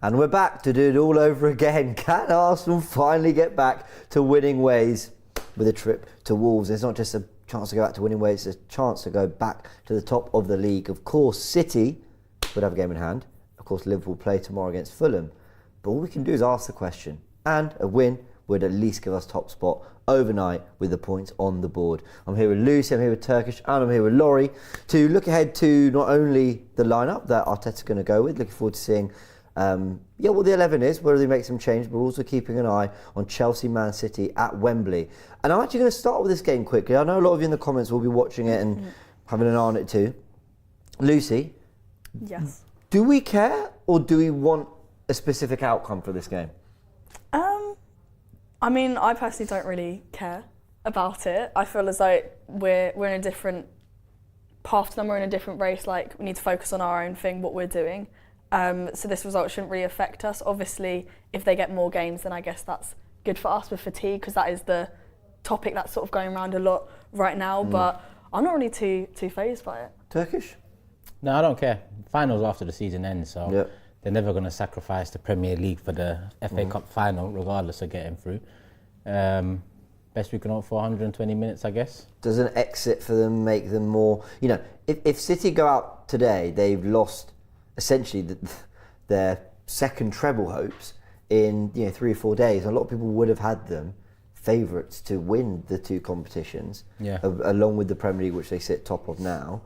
And we're back to do it all over again. Can Arsenal finally get back to winning ways with a trip to Wolves? It's not just a chance to go back to winning ways, it's a chance to go back to the top of the league. Of course, City would have a game in hand. Of course, Liverpool play tomorrow against Fulham. But all we can do is ask the question. And a win would at least give us top spot overnight with the points on the board. I'm here with Lucy, I'm here with Turkish, and I'm here with Laurie to look ahead to not only the lineup that Arteta's going to go with, looking forward to seeing what the 11 is, whether they make some change, but also keeping an eye on Chelsea, Man City at Wembley. And I'm actually going to start with this game quickly. I know a lot of you in the comments will be watching it and having an eye on it too. Lucy? Yes. Do we care or do we want a specific outcome for this game? I mean, I personally don't really care about it. I feel as though we're in a different path to them, we're in a different race, like we need to focus on our own thing, what we're doing. So this result shouldn't really affect us. Obviously, if they get more games, then I guess that's good for us with fatigue, because that is the topic that's sort of going around a lot right now, but I'm not really too fazed by it. Turkish? No, I don't care. Finals after the season ends, so they're never going to sacrifice the Premier League for the FA Cup final, regardless of getting through. Best we can hope for 120 minutes, I guess. Does an exit for them make them more... You know, if City go out today, they've lost essentially their second treble hopes in 3 or 4 days. A lot of people would have had them favourites to win the two competitions, along with the Premier League, which they sit top of now.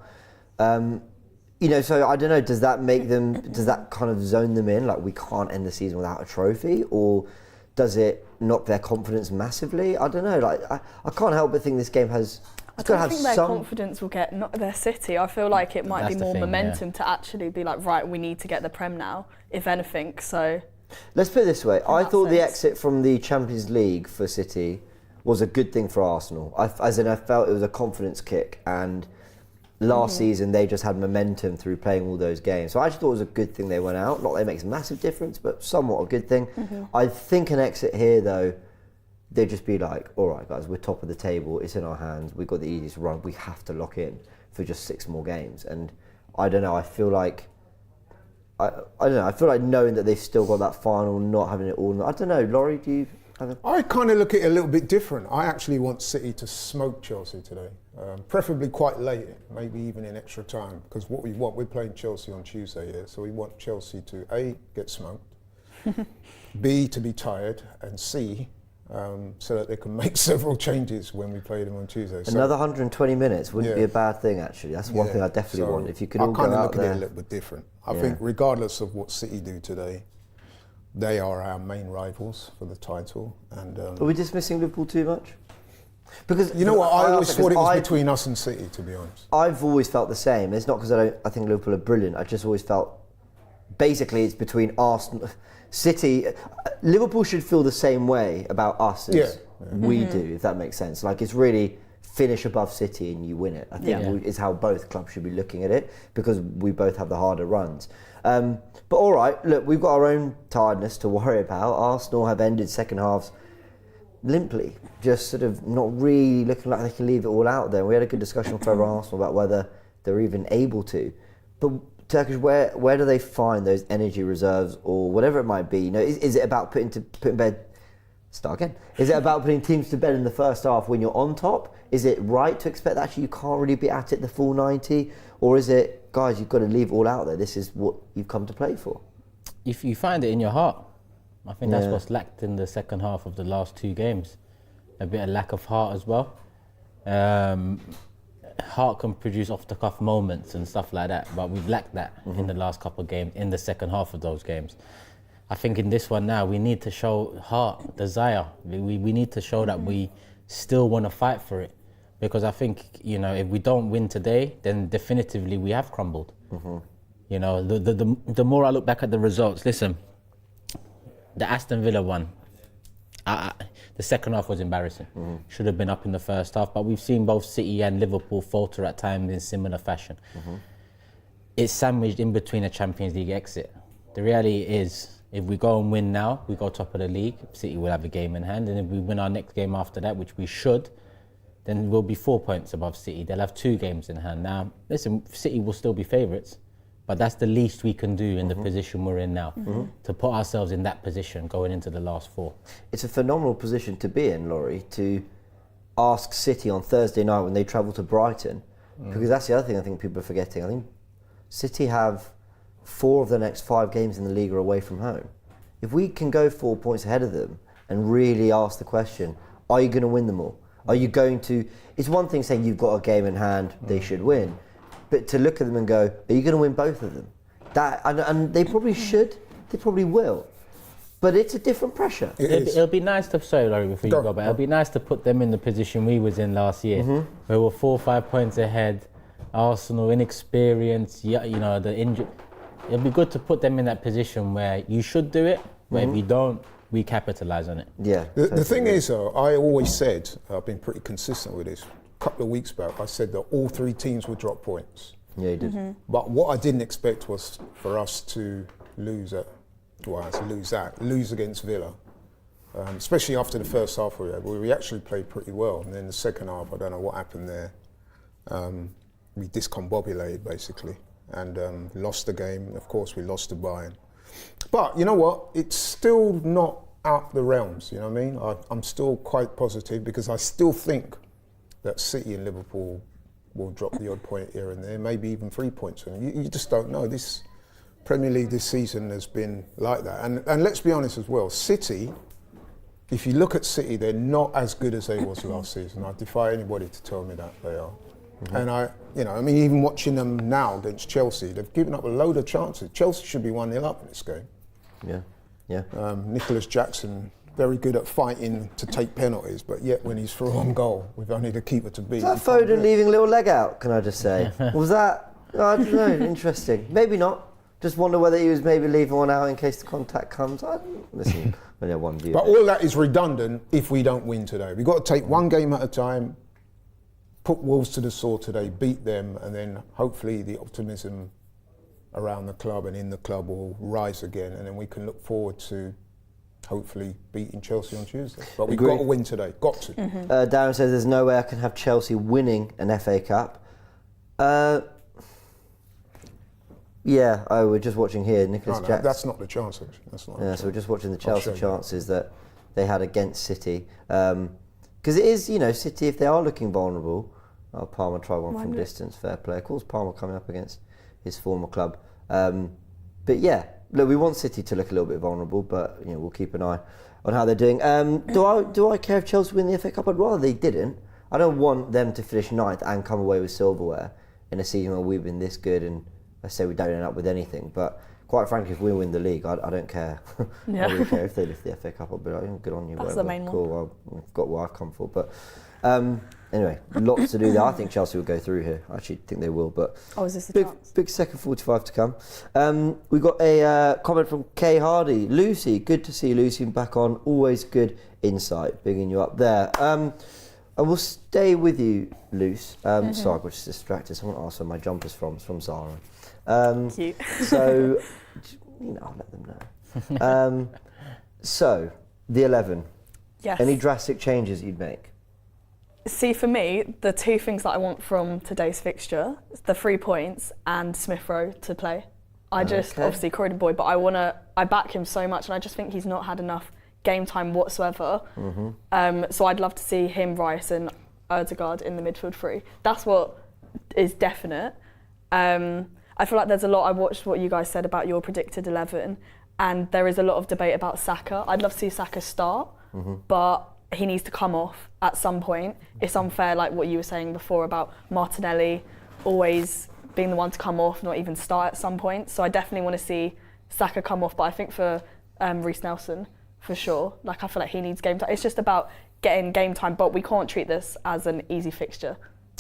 So I don't know, does that make them, does that kind of zone them in, like we can't end the season without a trophy, or does it knock their confidence massively? I don't know, like I can't help but think this game has... I don't think their confidence will get not their City. I feel like it might be more momentum to actually be like, right, we need to get the Prem now, if anything, so... Let's put it this way, I thought the exit from the Champions League for City was a good thing for Arsenal. I felt it was a confidence kick, and last season they just had momentum through playing all those games. So I actually thought it was a good thing they went out. Not that it makes a massive difference, but somewhat a good thing. I think an exit here though, they'd just be like, all right guys, we're top of the table, it's in our hands, we've got the easiest run, we have to lock in for just 6 more games. And I don't know, I feel like knowing that they've still got that final, not having it all. I don't know, Laurie, do you have a... I kind of look at it a little bit different. I actually want City to smoke Chelsea today, preferably quite late, maybe even in extra time, because what we want, we're playing Chelsea on Tuesday here, so we want Chelsea to A, get smoked, B, to be tired, and C, so that they can make several changes when we play them on Tuesday. Another 120 minutes wouldn't be a bad thing, actually. That's one thing I definitely want. If you could all go out there. I kind of look at it a little bit different. I think regardless of what City do today, they are our main rivals for the title. And are we dismissing Liverpool too much? Because you know what, I always thought it was between us and City, to be honest. I've always felt the same. It's not because I think Liverpool are brilliant. I just always felt basically it's between Arsenal, City. Liverpool should feel the same way about us as we do, if that makes sense. Like it's really finish above City and you win it. I think is how both clubs should be looking at it, because we both have the harder runs. But all right, look, we've got our own tiredness to worry about. Arsenal have ended second halves limply, just sort of not really looking like they can leave it all out there. We had a good discussion for Arsenal about whether they're even able to. But Turkish, where do they find those energy reserves or whatever it might be? Is it about putting bed? Start again. Is it about putting teams to bed in the first half when you're on top? Is it right to expect that actually you can't really be at it the full 90? Or is it, guys, you've got to leave it all out there? This is what you've come to play for. If you find it in your heart, I think that's what's lacked in the second half of the last 2 games. A bit of lack of heart as well. Heart can produce off-the-cuff moments and stuff like that, but we've lacked that in the last couple of games, in the second half of those games. I think in this one now, we need to show heart, desire. We need to show that we still want to fight for it. Because I think, if we don't win today, then definitively we have crumbled. The more I look back at the results, listen, the Aston Villa one, the second half was embarrassing. Should have been up in the first half, but we've seen both City and Liverpool falter at times in similar fashion. It's sandwiched in between a Champions League exit. The reality is, if we go and win now, we go top of the league, City will have a game in hand, and if we win our next game after that, which we should, then we'll be 4 points above City. They'll have 2 games in hand. Now, listen, City will still be favourites, but that's the least we can do in the position we're in now, to put ourselves in that position going into the last 4. It's a phenomenal position to be in, Laurie, to ask City on Thursday night when they travel to Brighton, because that's the other thing I think people are forgetting. I think City have 4 of the next 5 games in the league are away from home. If we can go 4 points ahead of them and really ask the question, are you going to win them all? Are you going to... It's one thing saying you've got a game in hand, they should win. But to look at them and go, are you going to win both of them? And they probably should, they probably will. But it's a different pressure. It'll be nice to, sorry Laurie, before you go, but it'll be nice to put them in the position we was in last year, where we're 4 or 5 points ahead, Arsenal, inexperience, the injury. It'll be good to put them in that position where you should do it, but if you don't, we capitalise on it. Yeah. The thing is, though, I always said, I've been pretty consistent with this, a couple of weeks back, I said that all 3 teams would drop points. Yeah, you did. But what I didn't expect was for us to lose against Villa. Especially after the first half we actually played pretty well. And then the second half, I don't know what happened there. We discombobulated, basically, and lost the game. Of course, we lost to Bayern. But you know what? It's still not out the realms, you know what I mean? I'm still quite positive because I still think that City and Liverpool will drop the odd point here and there, maybe even 3 points. You just don't know. This Premier League this season has been like that. And let's be honest as well, City, if you look at City, they're not as good as they was last season. I defy anybody to tell me that they are. And even watching them now against Chelsea, they've given up a load of chances. Chelsea should be 1-0 up in this game. Yeah. Nicholas Jackson, very good at fighting to take penalties, but yet when he's through on goal with only the keeper to beat. Was that Foden leaving a little leg out, can I just say? Was that, I don't know, interesting. Maybe not. Just wonder whether he was maybe leaving one out in case the contact comes. Listen, only have one view. But all that is redundant if we don't win today. We've got to take one game at a time, put Wolves to the sword today, beat them, and then hopefully the optimism around the club and in the club will rise again, and then we can look forward to hopefully beating Chelsea on Tuesday. But we've got to win today, got to. Darren says there's no way I can have Chelsea winning an FA Cup. We're just watching here, Nicholas Jackson. That's not the chance, actually. That's not. Yeah, so we're just watching the Chelsea chances that they had against City. Because it is, City, if they are looking vulnerable, Palmer tried one from distance, fair play. Of course, Palmer coming up against his former club. But yeah, look, we want City to look a little bit vulnerable, but we'll keep an eye on how they're doing. Do I care if Chelsea win the FA Cup? I'd rather they didn't. I don't want them to finish 9th and come away with silverware in a season where we've been this good and let's say we don't end up with anything. But quite frankly, if we win the league, I don't care. I don't really care if they lift the FA Cup. I'll be like, good on you. That's the main one. Cool, I've got what I've come for. But anyway, lots to do there. I think Chelsea will go through here. I actually think they will. But is this the chance? Big second 45 to come. We've got a comment from Kay Hardy. Lucy, good to see Lucy back on. Always good insight. Bigging you up there. I will stay with you, Luce. Sorry, I got just distracted. Someone asked where my jumper's from. It's from Zara. Cute. So, I'll let them know. So, the 11. Yes. Any drastic changes you'd make? See, for me, the 2 things that I want from today's fixture, the 3 points and Smith Rowe to play. Obviously, Croydon boy, but I back him so much and I just think he's not had enough game time whatsoever. So I'd love to see him, Rice and Ødegaard in the midfield 3. That's what is definite. I feel like there's a lot, I watched what you guys said about your predicted 11 and there is a lot of debate about Saka. I'd love to see Saka start, but he needs to come off at some point. It's unfair, like what you were saying before about Martinelli always being the one to come off, not even start at some point. So I definitely want to see Saka come off, but I think for Reece Nelson, for sure, like I feel like he needs game time. It's just about getting game time, but we can't treat this as an easy fixture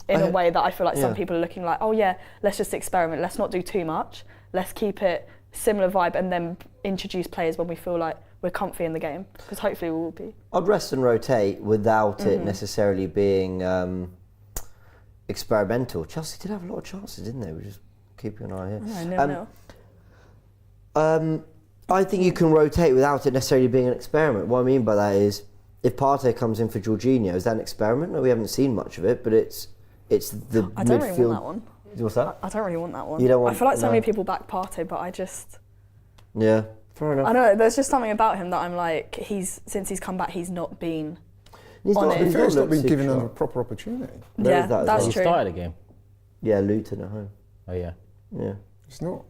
in a way that I feel like some people are looking like, oh yeah, let's just experiment, let's not do too much, let's keep it similar vibe and then introduce players when we feel like we're comfy in the game, because hopefully we will be. I'd rest and rotate without it necessarily being experimental. Chelsea did have a lot of chances, didn't they? We're just keeping an eye here. I think you can rotate without it necessarily being an experiment. What I mean by that is, if Partey comes in for Jorginho, is that an experiment? No, we haven't seen much of it, but it's the midfield. I don't really want that one. What's that? I don't really want that one. You don't want- I feel like so no. many people back Partey, but I just... Yeah, fair enough. I don't know, there's just something about him that I'm like, since he's come back, he's not been He's on not, it. He's not looked been super given sharp. a proper opportunity. There Yeah, is that as that's well. He true. started the game. Yeah, Luton at home. Oh yeah. Yeah. It's not.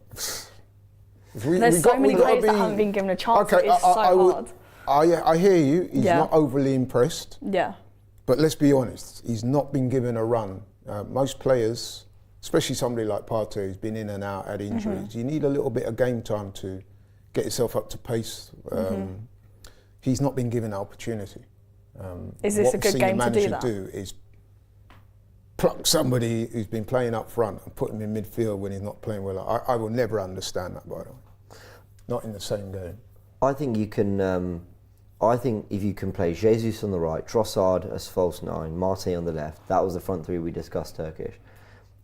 There's so many players that haven't been given a chance. Okay, It's so hard. I hear you. He's Yeah. not overly impressed. Yeah. But let's be honest, he's not been given a run. Most players, especially somebody like Partey, who's been in and out, had injuries, you need a little bit of game time to get yourself up to pace. He's not been given that opportunity. Is this a good game to do that? What the senior manager do is pluck somebody who's been playing up front and put him in midfield when he's not playing well. I will never understand that, by the way. Not in the same game. I think you can. I think if you can play Jesus on the right, Trossard as false 9, Marte on the left, that was the front three we discussed Turkish.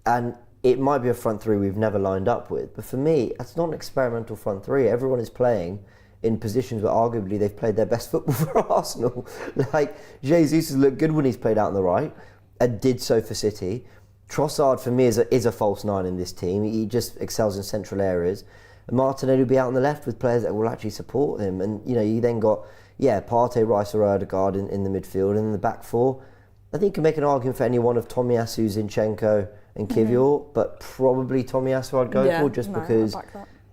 And it might be a front three we've never lined up with, but for me, that's not an experimental front three. Everyone is playing in positions where arguably they've played their best football for Arsenal. Like, Jesus has looked good when he's played out on the right, and did so for City. Trossard, for me, is a false 9 in this team. He just excels in central areas. And Martinelli will be out on the left with players that will actually support him. And, you then got... Partey, Rice or Odegaard in the midfield, and in the back four. I think you can make an argument for any one of Tomiyasu, Zinchenko and Kivior, but probably Tomiyasu I'd go for, just because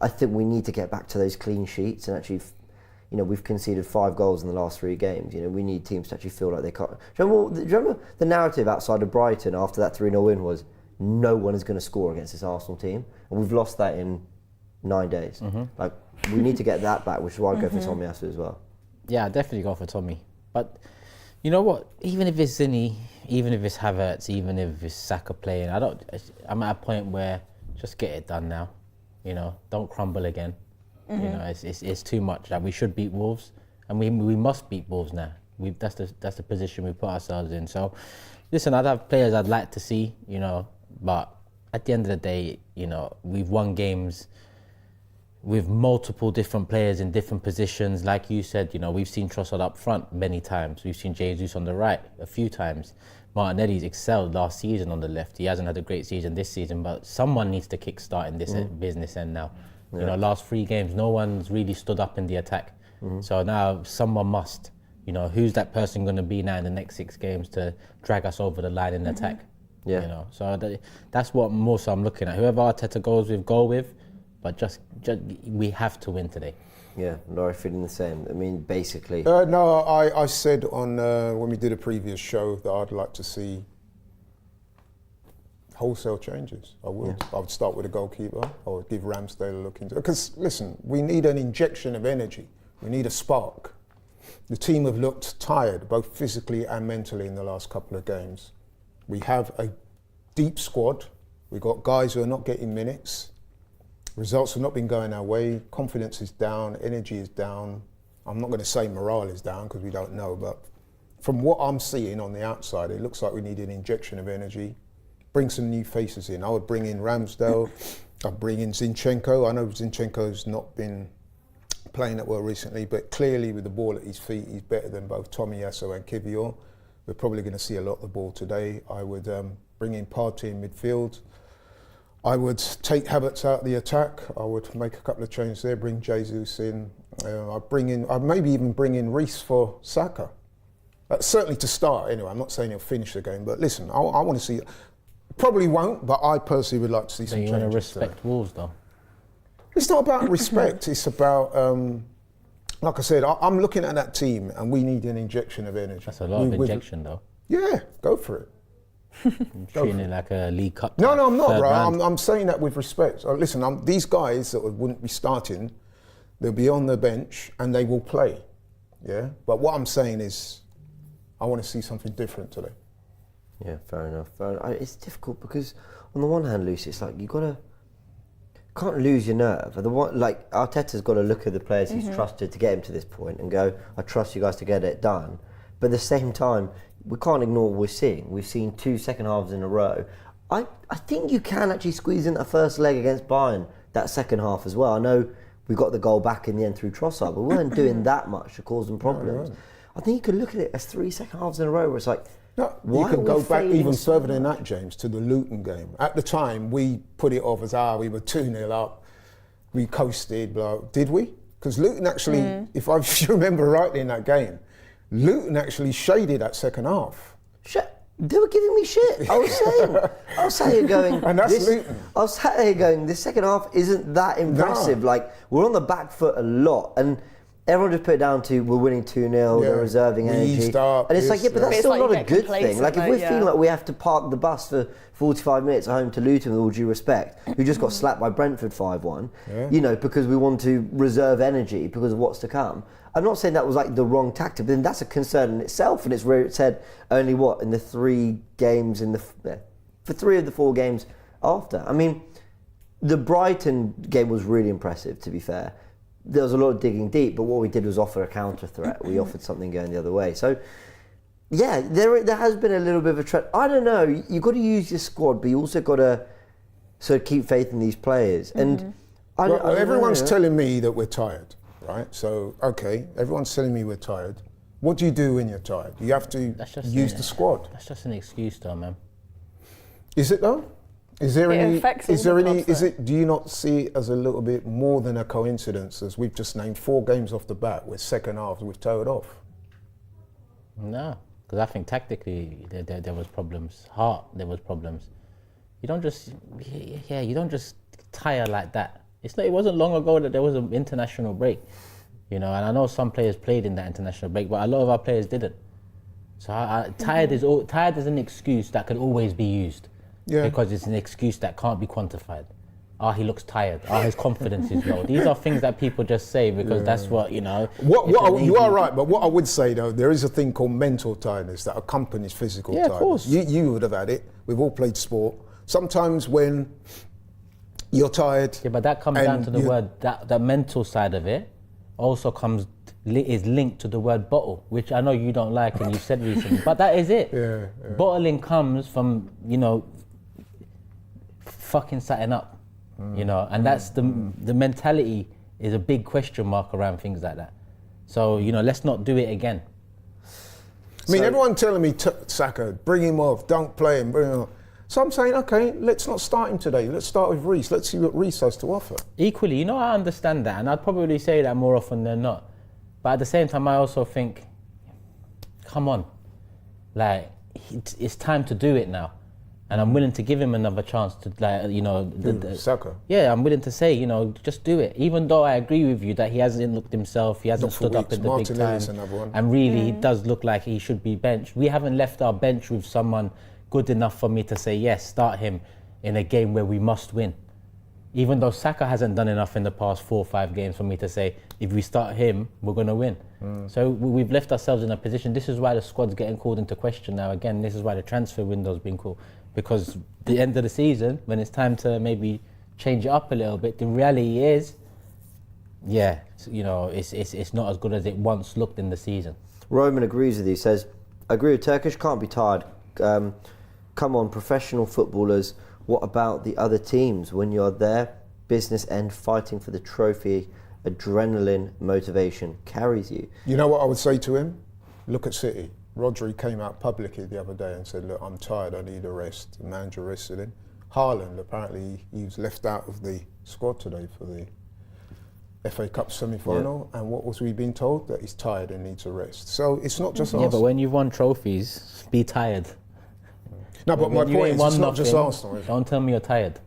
I think we need to get back to those clean sheets and actually, we've conceded 5 goals in the last 3 games. We need teams to actually feel like they can't. Do you remember the narrative outside of Brighton after that 3-0 win was no one is going to score against this Arsenal team, and we've lost that in 9 days. Like, we need to get that back, which is why I'd go for Tomiyasu as well. Yeah, I'd definitely go for Tommy. But you know what? Even if it's Zinni, even if it's Havertz, even if it's Saka playing, I'm at a point where just get it done now. Don't crumble again. It's too much. Like, we should beat Wolves, and we must beat Wolves now. That's the position we put ourselves in. So, listen, I'd have players I'd like to see, but at the end of the day, we've won games with multiple different players in different positions. Like you said, we've seen Trossard up front many times. We've seen Jesus on the right a few times. Martinelli's excelled last season on the left. He hasn't had a great season this season, but someone needs to kickstart in this business end now. Last 3 games, no one's really stood up in the attack. So now someone must. Who's that person going to be now in the next 6 games to drag us over the line in attack? Yeah. So that's what more so I'm looking at. Whoever Arteta goes with, go with. But just we have to win today. Yeah, Laura feeling the same. I mean, basically. No, I said on when we did a previous show that I'd like to see wholesale changes. I would. Yeah. I would start with a goalkeeper. I would give Ramsdale a look into it. Because, listen, we need an injection of energy. We need a spark. The team have looked tired, both physically and mentally, in the last couple of games. We have a deep squad. We've got guys who are not getting minutes. Results have not been going our way. Confidence is down. Energy is down. I'm not going to say morale is down because we don't know, but from what I'm seeing on the outside, it looks like we need an injection of energy. Bring some new faces in. I would bring in Ramsdale. I'd bring in Zinchenko. I know Zinchenko's not been playing that well recently, but clearly with the ball at his feet, he's better than both Tomiyasu and Kivior. We're probably going to see a lot of the ball today. I would bring in Partey in midfield. I would take Havertz out of the attack. I would make a couple of changes there, bring Jesus in. I'd maybe even bring in Reece for Saka. Certainly to start anyway. I'm not saying he'll finish the game, but listen, I want to see, probably won't, but I personally would like to see some changes. You want to respect Wolves though? It's not about respect, it's about, like I said, I'm looking at that team and we need an injection of energy. That's a lot of injection though. Yeah, go for it. Treating it like a League Cup. No, I'm not, bro. I'm saying that with respect. Listen, these guys that wouldn't be starting, they'll be on the bench and they will play. Yeah? But what I'm saying is, I want to see something different today. Yeah, fair enough. It's difficult because, on the one hand, Lucy, it's like can't lose your nerve. Arteta's got to look at the players he's trusted to get him to this point and go, I trust you guys to get it done. But at the same time, we can't ignore what we're seeing. We've seen 2 second halves in a row. I think you can actually squeeze in that first leg against Bayern, that second half as well. I know we got the goal back in the end through Trossard, but we weren't doing that much to cause them problems. I think you could look at it as 3 second halves in a row where it's like, No, Why you are can we go back failing even so further than that, James, to the Luton game. At the time, we put it off as, we were 2-0 up, we coasted, blah. Did we? Because Luton actually, if I remember rightly in that game, Luton actually shaded that second half. They were giving me shit. I was sat here going, And that's Luton. I was sat here going, this second half isn't that impressive. No. Like, we're on the back foot a lot. And everyone just put it down to, we're winning 2-0, they're reserving we energy. eased up, And it's like, yeah, but that's It's still like not you a get good thing. complacent, Like, if we're though, feeling like we have to park the bus for 45 minutes at home to Luton, with all due respect, who just got slapped by Brentford 5-1, you know, because we want to reserve energy because of what's to come. I'm not saying that was like the wrong tactic, but then that's a concern in itself, and it's where it said only in the 3 games for 3 of the 4 games after. I mean, the Brighton game was really impressive, to be fair. There was a lot of digging deep, but what we did was offer a counter threat. We offered something going the other way. So, yeah, there has been a little bit of a trend. I don't know. You've got to use your squad, but you also got to sort of keep faith in these players. And everyone's telling me that we're tired. Right, so okay, everyone's telling me we're tired. What do you do when you're tired? You have to use the squad. That's just an excuse, though, man. Is it though? Is there any? Affects Is all there the any? clubs, Is it? Do you not see it as a little bit more than a coincidence? As we've just named 4 games off the bat, with second halves we've tailed off. No, because I think tactically there was problems. There was problems. You don't just tire like that. It wasn't long ago that there was an international break, you know, and I know some players played in that international break, but a lot of our players didn't. So tired is an excuse that could always be used, because it's an excuse that can't be quantified. He looks tired. His confidence is low. These are things that people just say because that's what, you know. You are right, but what I would say though, there is a thing called mental tiredness that accompanies physical tiredness. Of course. You would have had it. We've all played sport. Sometimes when you're tired. Yeah, but that comes down to the word, that mental side of it also is linked to the word bottle, which I know you don't like and you said recently, but that is it. Yeah. Bottling comes from, you know, fucking setting up, you know, and that's the mentality is a big question mark around things like that. So, you know, let's not do it again. I mean, everyone telling me, Saka, bring him off, don't play him, bring him off. So I'm saying, okay, let's not start him today. Let's start with Reece. Let's see what Reece has to offer. Equally, you know, I understand that, and I'd probably say that more often than not. But at the same time, I also think, come on, like, it's time to do it now. And I'm willing to give him another chance to, like, you know... Saka? Yeah, I'm willing to say, you know, just do it. Even though I agree with you that he hasn't looked himself, he hasn't stood up in the big time. And really, he does look like he should be benched. We haven't left our bench with someone good enough for me to say, yes, start him in a game where we must win. Even though Saka hasn't done enough in the past 4 or 5 games for me to say, if we start him, we're going to win. So we've left ourselves in a position. This is why the squad's getting called into question now. Again, this is why the transfer window's been called. Because the end of the season, when it's time to maybe change it up a little bit, the reality is, you know, it's not as good as it once looked in the season. Roman agrees with you, says, I agree with Turkish, can't be tired. Come on, professional footballers, what about the other teams? When you're there, business end, fighting for the trophy, adrenaline, motivation carries you. You know what I would say to him? Look at City. Rodri came out publicly the other day and said, look, I'm tired, I need a rest. The manager rested him. Haaland, apparently he was left out of the squad today for the FA Cup semi-final, and what was we being told? That he's tired and needs a rest. So it's not just Arsenal. Yeah, but when you've won trophies, be tired. No, but my point is, it's not just Arsenal. Don't tell me you're tired.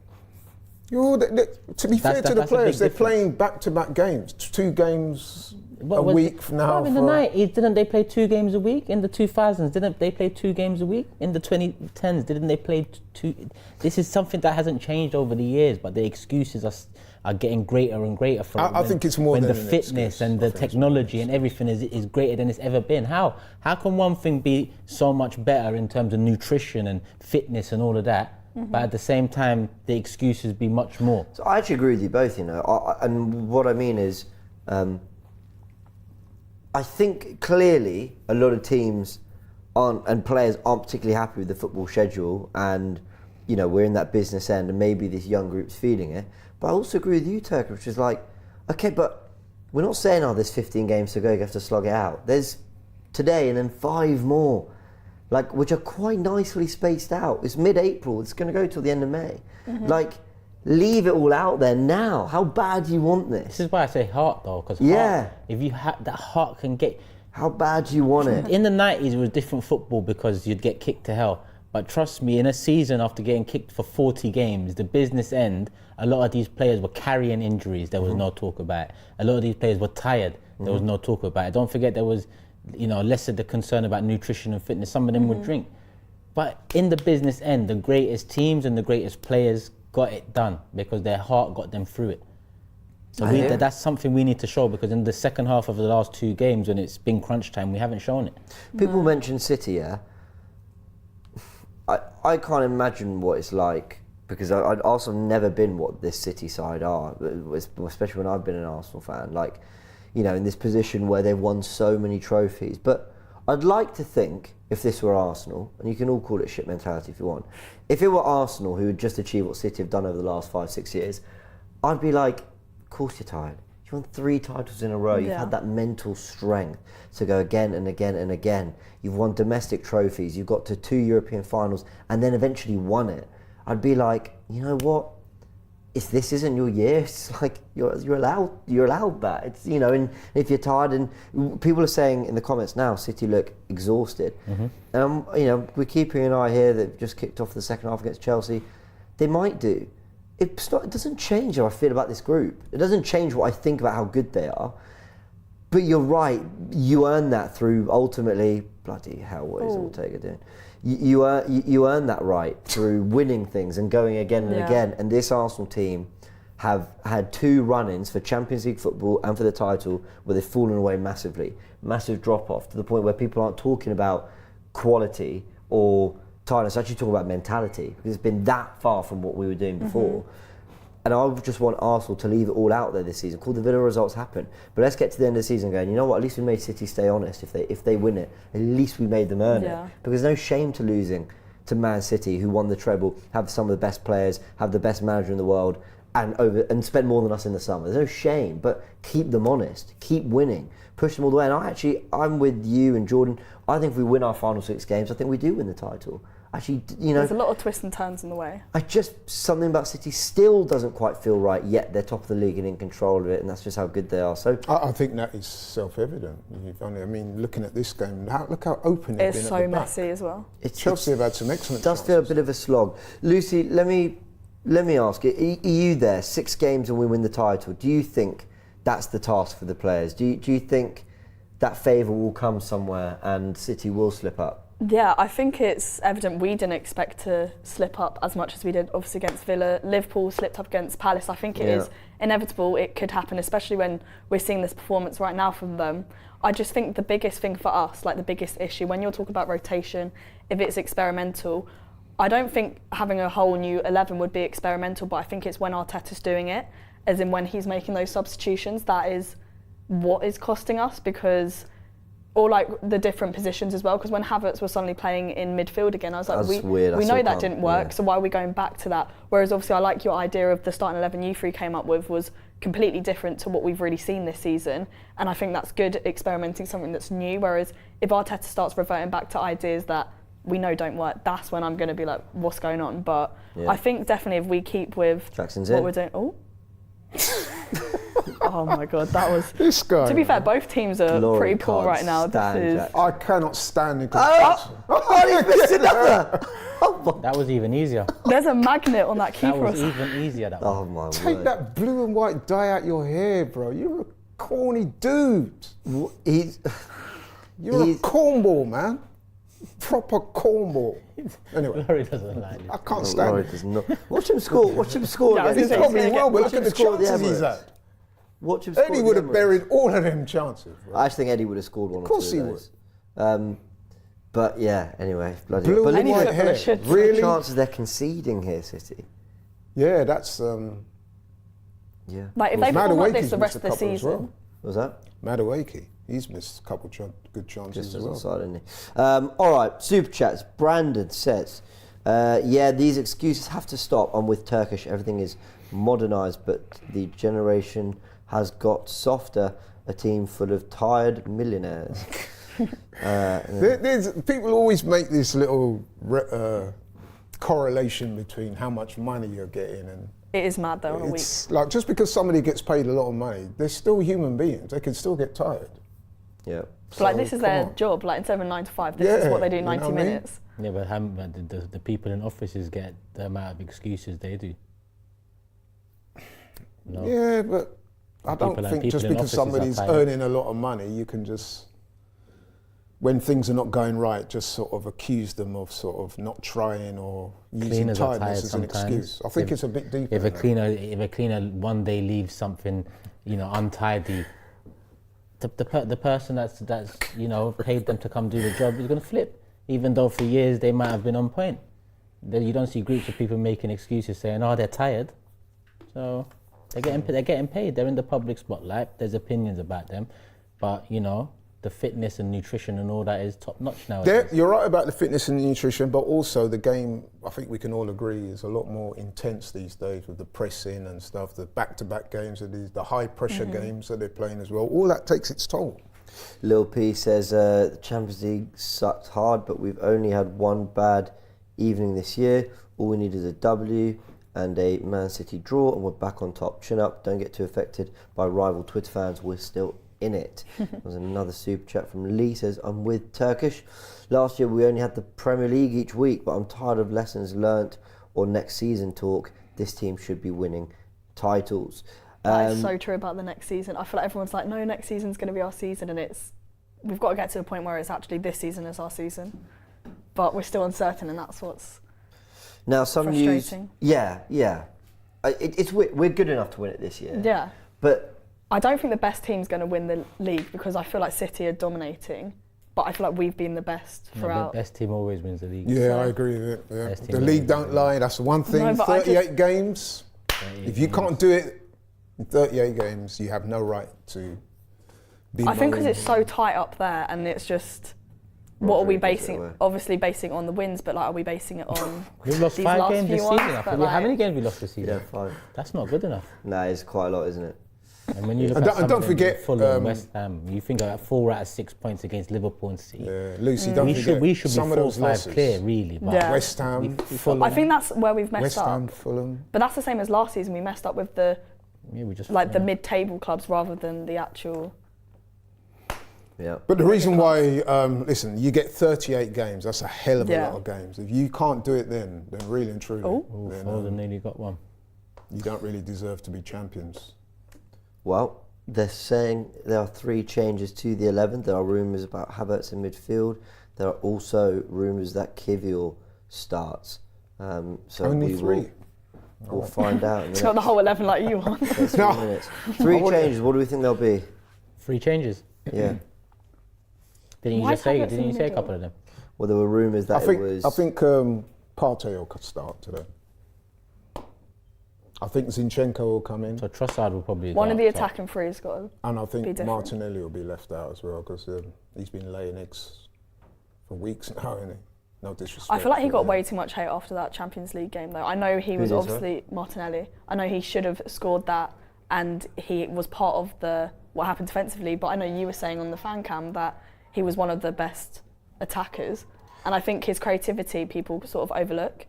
To be fair to the players, they're playing back-to-back games, 2 games a week now. In the 90s, didn't they play 2 games a week? In the 2000s, didn't they play 2 games a week? In the 2010s, didn't they play 2? This is something that hasn't changed over the years, but the excuses are getting greater and greater from I think it's more than the an fitness excuse. and the technology and everything is greater than it's ever been. How can one thing be so much better in terms of nutrition and fitness and all of that, but at the same time the excuses be much more? So I actually agree with you both, you know, and what I mean is, I think clearly a lot of teams and players aren't particularly happy with the football schedule, and you know, we're in that business end and maybe this young group's feeling it. But I also agree with you, Turk, which is like, okay, but we're not saying, there's 15 games to go, you have to slog it out. There's today and then 5 more. which are quite nicely spaced out. It's mid-April. It's going to go till the end of May. Like, leave it all out there now. How bad do you want this? This is why I say heart, though, because if you have that heart can get. How bad do you want it? In the 90s, it was different football because you'd get kicked to hell. But trust me, in a season after getting kicked for 40 games, the business end, a lot of these players were carrying injuries. There was no talk about it. A lot of these players were tired. There was no talk about it. Don't forget there was, less of the concern about nutrition and fitness. Some of them would drink. But in the business end, the greatest teams and the greatest players got it done because their heart got them through it. So that's something we need to show, because in the second half of the last 2 games, when it's been crunch time, we haven't shown it. People mention City, yeah? I can't imagine what it's like, because I'd also never been what this City side are, especially when I've been an Arsenal fan. Like, in this position where they've won so many trophies. But I'd like to think, if this were Arsenal, and you can all call it shit mentality if you want, if it were Arsenal who had just achieved what City have done over the last 5-6 years, I'd be like, of course you're tired. You've won 3 titles in a row. You've had that mental strength to go again and again and again. You've won domestic trophies. You've got to 2 European finals and then eventually won it. I'd be like, you know what? If this isn't your year, it's like you're allowed that. It's and if you're tired, and people are saying in the comments now, City look exhausted. We're keeping an eye here. They've just kicked off the second half against Chelsea. They might do. It doesn't change how I feel about this group. It doesn't change what I think about how good they are. But you're right. You earn that through ultimately. Bloody hell! What is Ortega doing? You earn that right through winning things and going again and again. And this Arsenal team have had 2 run-ins for Champions League football and for the title where they've fallen away massively. Massive drop-off to the point where people aren't talking about quality or tiredness, actually talking about mentality, because it's been that far from what we were doing before. And I just want Arsenal to leave it all out there this season. Call the Villa results happen, but let's get to the end of the season going, you know what, at least we made City stay honest. If they win it, at least we made them earn it. Because there's no shame to losing to Man City, who won the treble, have some of the best players, have the best manager in the world, and spend more than us in the summer. There's no shame, but keep them honest, keep winning, push them all the way. And I'm with you and Jordan. I think if we win our final 6 games, I think we do win the title. Actually, there's a lot of twists and turns in the way. Something about City still doesn't quite feel right, yet they're top of the league and in control of it, and that's just how good they are. So I think that is self-evident. Looking at this game, look how open they've been. It's so messy as well. Chelsea have had some excellent. It does feel a bit of a slog. Lucy, let me ask you: are you there? 6 games and we win the title. Do you think that's the task for the players? Do you think that favour will come somewhere and City will slip up? Yeah, I think it's evident we didn't expect to slip up as much as we did, obviously, against Villa. Liverpool slipped up against Palace. I think it is inevitable. It could happen, especially when we're seeing this performance right now from them. I just think the biggest thing for us, like the biggest issue, when you're talking about rotation, if it's experimental, I don't think having a whole new 11 would be experimental, but I think it's when Arteta's doing it, as in when he's making those substitutions, that is what is costing us, because... Or like the different positions as well, because when Havertz was suddenly playing in midfield again, I was like, we know that didn't work, so why are we going back to that? Whereas obviously I like your idea of the starting 11 you 3 came up with was completely different to what we've really seen this season, and I think that's good, experimenting something that's new. Whereas if Arteta starts reverting back to ideas that we know don't work, that's when I'm going to be like, what's going on? But I think definitely if we keep with we're doing... Oh my God, that was... This guy... To be fair, both teams are pretty poor right now. I cannot stand it. He missed another! That was even easier. There's a magnet on that keeper. That was even easier, that one. Oh my Take word. that blue and white dye out your hair, bro. You're a corny dude. You're a cornball, man. Proper cornball. Anyway, Laurie doesn't like it. I can't stand it. Does not. Watch him score. He's probably well, but look at the chances he's had. Watch him score. Eddie would have buried all of them chances. Right? I actually think Eddie would have scored one or two. Of course he would. But yeah, anyway, bloody blue and white hair. Really? Chances they're conceding here, City. Yeah, that's. Yeah. Like if they perform like this the rest of the season. Well. What was that? Madueke. He's missed a couple good chances Just as well. Side, isn't he? All right, super chats. Brandon says, these excuses have to stop. I'm with Turkish. Everything is modernised, but the generation has got softer. A team full of tired millionaires. People always make this little correlation between how much money you're getting, and it is mad though on a week. it's like just because somebody gets paid a lot of money, they're still human beings. They can still get tired. Yeah. But like this is their job. Like instead of a 9 to 5, this is what they do 90 minutes. Yeah, but the people in offices get the amount of excuses they do. No. Yeah, but I don't think just because somebody's earning a lot of money, you can just, when things are not going right, just sort of accuse them of sort of not trying or using tiredness as an excuse. I think it's a bit deeper. If a cleaner one day leaves something, untidy, the person that's paid them to come do the job is going to flip, even though for years they might have been on point. You don't see groups of people making excuses saying, "Oh, they're tired," so they're getting paid. They're in the public spotlight. There's opinions about them, but the fitness and nutrition and all that is top notch nowadays. You're right about the fitness and the nutrition, but also the game, I think we can all agree, is a lot more intense these days with the pressing and stuff, the back-to-back games, the high-pressure games that they're playing as well. All that takes its toll. Lil P says, the Champions League sucked hard, but we've only had one bad evening this year. All we need is a W and a Man City draw, and we're back on top. Chin up, don't get too affected by rival Twitter fans. We're still in it. There's another super chat from Lee, says, I'm with Turkish. Last year we only had the Premier League each week, but I'm tired of lessons learnt or next season talk. This team should be winning titles. That is so true about the next season. I feel like everyone's like, no, next season's going to be our season, and we've got to get to the point where it's actually this season is our season. But we're still uncertain, and that's what's now some frustrating. News. We're good enough to win it this year. Yeah. But I don't think the best team's going to win the league because I feel like City are dominating, but I feel like we've been the best throughout. The best team always wins the league. Yeah, I agree with it. Yeah. The league don't lie, that's the one thing. No, 38 games, if you can't do it in 38 games, you have no right to be I think because it's so tight up there, and it's just, what are we basing? Obviously basing on the wins, but like, are we basing it on We've lost these 5 last games few this ones? season. How many games we lost this season? Yeah, 5. That's not good enough. No, it's quite a lot, isn't it? And when you look and don't forget Fulham, West Ham, you think about 4 out of 6 points against Liverpool and City. Yeah, Lucy, don't forget we should some be of those 4-5 losses. clear, really. But West Ham, Fulham. I think that's where we've messed West up. Ham, Fulham. But that's the same as last season. We messed up with the the mid-table clubs rather than the actual. Yeah. But the reason why, listen, you get 38 games. That's a hell of a lot of games. If you can't do it, then really and truly, Foden nearly got one. You don't really deserve to be champions. Well, they're saying there are 3 changes to the 11. There are rumours about Havertz in midfield. There are also rumours that Kivior starts. So Only 3. We'll find out. It's not the whole 11 like you want. 3 minutes. 3 changes. What do we think they'll be? 3 changes. Yeah. Didn't you say a couple of them? Well, there were rumours that I think Partey will start today. I think Zinchenko will come in. So Trossard will probably One of the attacking three's got to And I think be different. Martinelli will be left out as well because he's been laying eggs for weeks now, hasn't he? No disrespect. I feel like he got way too much hate after that Champions League game, though. I know he was obviously Martinelli. I know he should have scored that, and he was part of what happened defensively. But I know you were saying on the fan cam that he was one of the best attackers, and I think his creativity people sort of overlook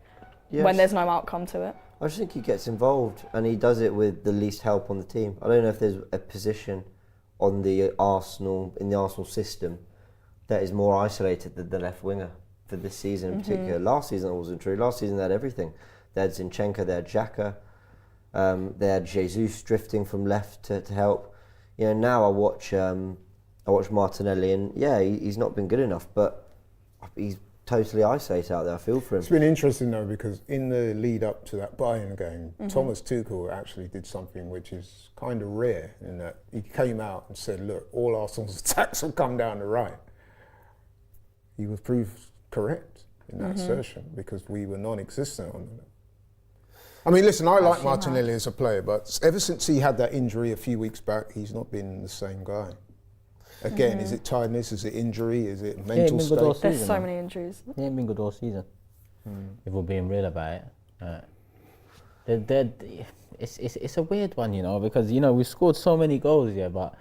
when there's no outcome to it. I just think he gets involved, and he does it with the least help on the team. I don't know if there's a position in the Arsenal system that is more isolated than the left winger for this season in particular. Last season it wasn't true. Last season they had everything. They had Zinchenko, they had Xhaka, they had Jesus drifting from left to help. Now I watch Martinelli, and he's not been good enough, but he's totally isolated out there. I feel for him. It's been interesting though because in the lead up to that Bayern game, Thomas Tuchel actually did something which is kind of rare in that he came out and said, look, all Arsenal's attacks will come down the right. He was proved correct in that assertion because we were non-existent on them. I mean, listen, I like Martinelli as a player, but ever since he had that injury a few weeks back, he's not been the same guy. Again, is it tiredness? Is it injury? Is it mental state? There's so many injuries. He ain't been good all season. If we're being real about it. It's a weird one, because we scored so many goals, but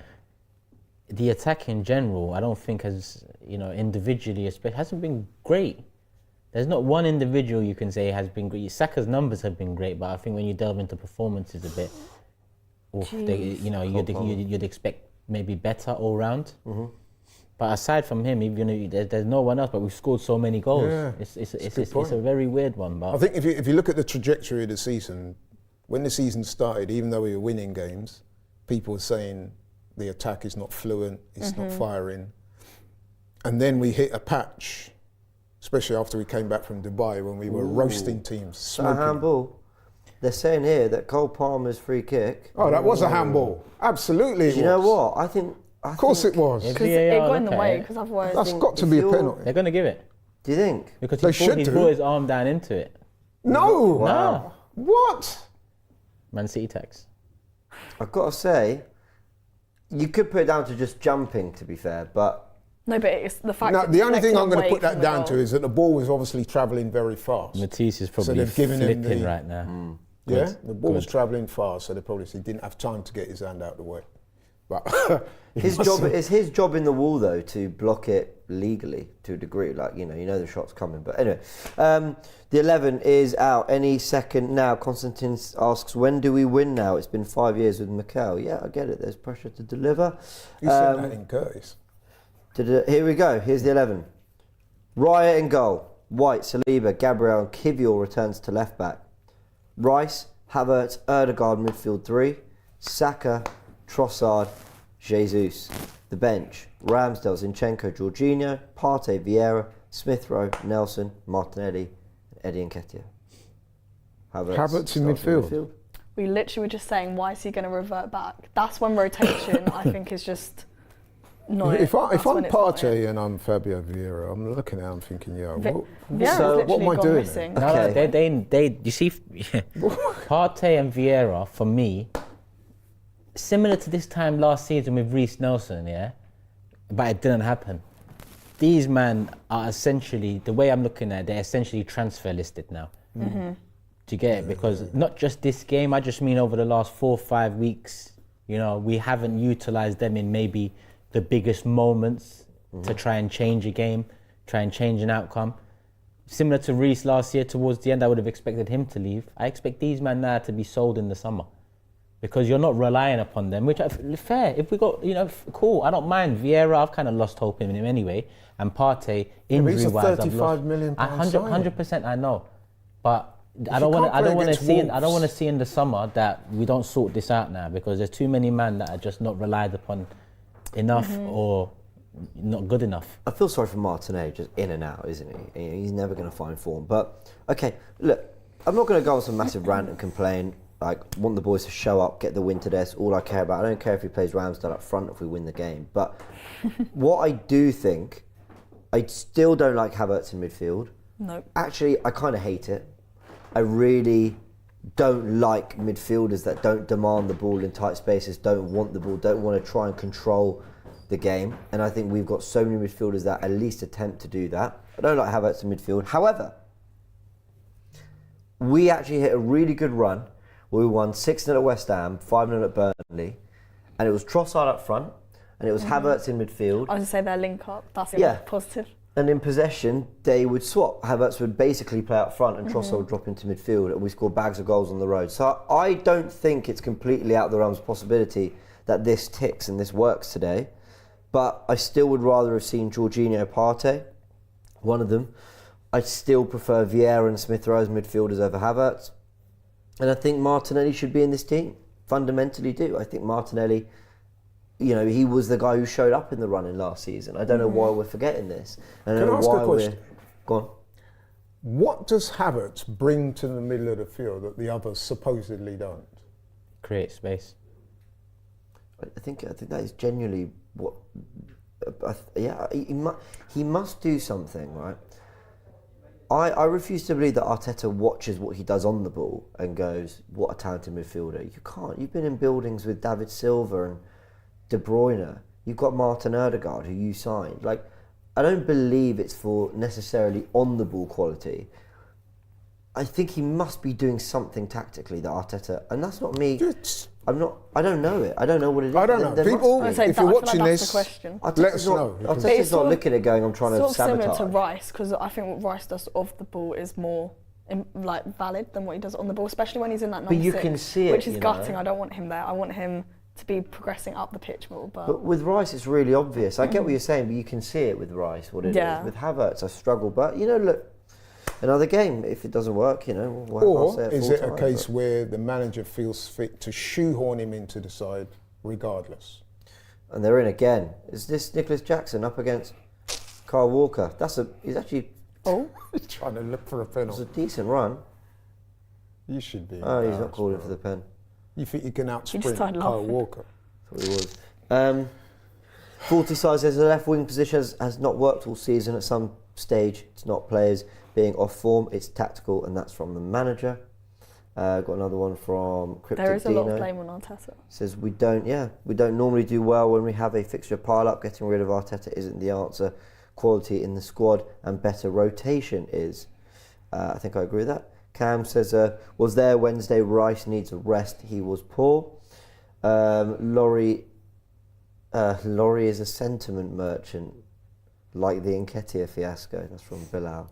the attack in general, I don't think has, individually, especially, hasn't been great. There's not one individual you can say has been great. Saka's numbers have been great, but I think when you delve into performances a bit, you'd expect maybe better all round. Mm-hmm. But aside from him, there's no one else. But we've scored so many goals. Yeah, it's a very weird one. But I think if you look at the trajectory of the season, when the season started, even though we were winning games, people were saying the attack is not fluent, it's not firing. And then we hit a patch, especially after we came back from Dubai, when we were roasting teams, smoking. A handball. They're saying here that Cole Palmer's free kick. Oh, that was a handball. Absolutely, Do you know what? I think. Of course it was. Because it got in the way, because otherwise... That's got to be a penalty. They're going to give it. Do you think? Because They he should brought his arm down into it. No! Wow. What? Man City tax. I've got to say, you could put it down to just jumping, to be fair, but... No, but it's the fact Now, that the only thing I'm going to away put that from the down goal. to is that the ball was obviously travelling very fast. Matisse is So probably they've given him flipping the- right now. Yeah, Good. the ball was Good. travelling fast, so they probably didn't have time to get his hand out of the way. But His job is his job in the wall, though, to block it legally to a degree. Like, you know the shot's coming. But anyway, the 11 is out any second now. Konstantin asks, when do we win now? It's been 5 years with Mikel. Yeah, I get it. There's pressure to deliver. you said that in Curtis. Here we go. Here's the 11. Raya in goal. White, Saliba, Gabriel and Kivior returns to left back. Rice, Havertz, Erdegaard midfield 3. Saka, Trossard, Jesus. The bench, Ramsdale, Zinchenko, Jorginho, Partey, Vieira, Smith Rowe, Nelson, Martinelli, Eddie Nketiah. Havertz in midfield. We literally were just saying, why is he going to revert back? That's when rotation, I think, is just not If I'm That's when it's not it. Partey and I'm Fabio Vieira, I'm looking at him thinking, yo, Vieira's So literally what am I gone doing missing. No, they you see, Partey and Vieira, for me, similar to this time last season with Reece Nelson, yeah? But it didn't happen. These men are essentially, the way I'm looking at it, they're essentially transfer listed now. Mm-hmm. Do you get it? Because not just this game, I just mean over the last 4 or 5 weeks, we haven't utilised them in maybe the biggest moments to try and change a game, try and change an outcome. Similar to Reece last year, towards the end, I would have expected him to leave. I expect these men now to be sold in the summer because you're not relying upon them, which fair. If we got, cool. I don't mind Vieira. I've kind of lost hope in him anyway. And Partey, injury-wise, he's a I've 35 lost. million pound signing. 100%, I know, but I you don't want can't play to see. against I don't want to Wolves. see in the summer that we don't sort this out now because there's too many men that are just not relied upon enough or not good enough. I feel sorry for Martinelli, just in and out, isn't he? He's never going to find form. But, okay, look, I'm not going to go on some massive rant and complain. Like, want the boys to show up, get the win today. That's all I care about. I don't care if he plays Ramsdale up front if we win the game. But what I do think, I still don't like Havertz in midfield. No. Actually, I kind of hate it. I really don't like midfielders that don't demand the ball in tight spaces, don't want the ball, don't want to try and control the game. And I think we've got so many midfielders that at least attempt to do that. I don't like Havertz in midfield. However, we actually hit a really good run where we won 6-0 at West Ham, 5-0 at Burnley, and it was Trossard up front, and it was Havertz in midfield. I was going to say their link up. That's positive. And in possession, they would swap. Havertz would basically play up front and Trossard would drop into midfield, and we scored bags of goals on the road. So I don't think it's completely out of the realms of possibility that this ticks and this works today. But I still would rather have seen Jorginho, Partey, one of them. I still prefer Vieira and Smith Rowe as midfielders over Havertz. And I think Martinelli should be in this team. Fundamentally do. I think Martinelli, he was the guy who showed up in the running last season. I don't know why we're forgetting this. I don't Can know I ask why a question? Go on. What does Havertz bring to the middle of the field that the others supposedly don't? Create space. I think that is genuinely what. He must do something, right? I refuse to believe that Arteta watches what he does on the ball and goes, "What a talented midfielder." You can't. You've been in buildings with David Silva and De Bruyne. You've got Martin Erdegaard, who you signed. Like, I don't believe it's for necessarily on the ball quality. I think he must be doing something tactically that Arteta, and that's not me. I don't know it. I don't know what it is. I don't know. People, I say if that- you're I feel like watching that's this, the question. let us know. Arteta's it's not sort of- looking at going, I'm trying to Sort of sabotage. similar to Rice, because I think what Rice does off the ball is more valid than what he does on the ball, especially when he's in that number But you 6, can see it, which is you gutting. know. I don't want him there. I want him to be progressing up the pitch more. But with Rice, it's really obvious. I get what you're saying, but you can see it with Rice, what it is. With Havertz, I struggle. But, look, another game, if it doesn't work, I'll say or it is full it a time, case but- where the manager feels fit to shoehorn him into the side regardless? And they're in again. Is this Nicholas Jackson up against Kyle Walker? He's actually... Oh, Trying to look for a It was penalty. a decent run. You should be. Oh, he's not embarrassed, calling bro. for the pen. You think you can He just outsprint started Kyle laughing. Walker? Thought he was. 40 size says the left wing position has not worked all season. At some stage, it's not players being off form, it's tactical, and that's from the manager. Got another one from Cryptic there is a lot Dino. of blame on Arteta. Says we don't normally do well when we have a fixture pile up. Getting rid of Arteta isn't the answer. Quality in the squad and better rotation is. I think I agree with that. Cam says, was there Wednesday, Rice needs a rest, he was poor. Laurie is a sentiment merchant, like the Nketiah fiasco. That's from Bilal.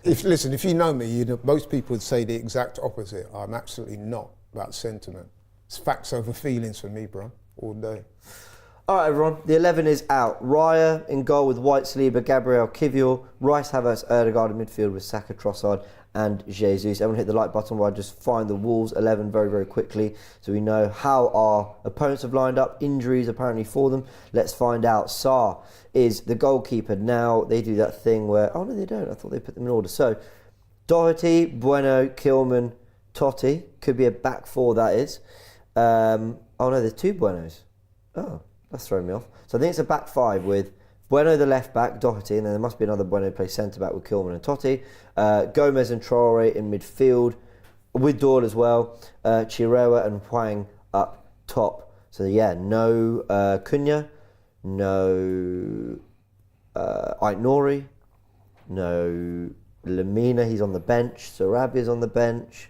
If you know me, most people would say the exact opposite. I'm absolutely not about sentiment. It's facts over feelings for me, bro, all day. All right, everyone. The 11 is out. Raya in goal with White, Saliba, Gabriel, Kivior, Rice, Havertz, Ødegaard in midfield with Saka, Trossard and Jesus. Everyone hit the like button while I just find the Wolves 11 very, very quickly so we know how our opponents have lined up. Injuries apparently for them. Let's find out. Sarr is the goalkeeper. Now they do that thing where... Oh, no, they don't. I thought they put them in order. So, Doherty, Bueno, Kilman, Totti. Could be a back four, that is. Oh, no, there's two Buenos. Oh, that's throwing me off. So I think it's a back five with Bueno the left back, Doherty, and then there must be another Bueno who plays centre back with Kilman and Totti. Gomez and Traore in midfield with Doyle as well. Chirewa and Hwang up top. So yeah, no Cunha, no Aït-Nouri, no Lamina, he's on the bench. Sarabia's on the bench.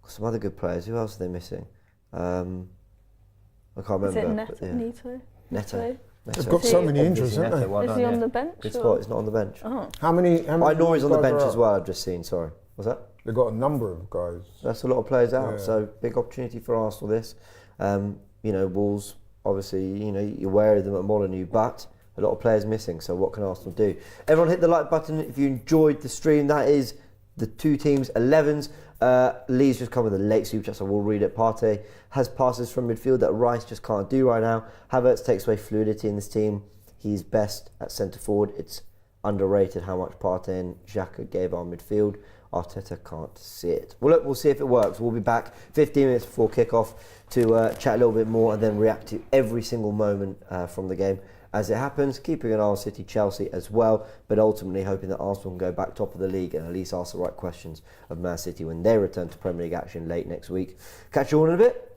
Got some other good players. Who else are they missing? I can't remember. Is it Neto. They've got so many injuries, haven't they? Is he on the bench? Good or- spot. It's not on the bench. Oh. How many Aït-Nouri's on the guys bench are as out? well. I've just seen. Sorry. What's that? They've got a number of guys. That's a lot of players out. Yeah. So big opportunity for Arsenal. This, Wolves. Obviously, you're wary of them at Molineux, but a lot of players missing. So what can Arsenal do? Everyone hit the like button if you enjoyed the stream. That is the two teams' 11s. Lee's just come with a late super chat, so we'll read it. Partey has passes from midfield that Rice just can't do right now. Havertz takes away fluidity in this team. He's best at centre forward. It's underrated how much Partey and Xhaka gave our midfield. Arteta can't see it. Well, look, we'll see if it works. We'll be back 15 minutes before kickoff to chat a little bit more and then react to every single moment from the game as it happens, keeping an eye on City, Chelsea as well, but ultimately hoping that Arsenal can go back top of the league and at least ask the right questions of Man City when they return to Premier League action late next week. Catch you all in a bit.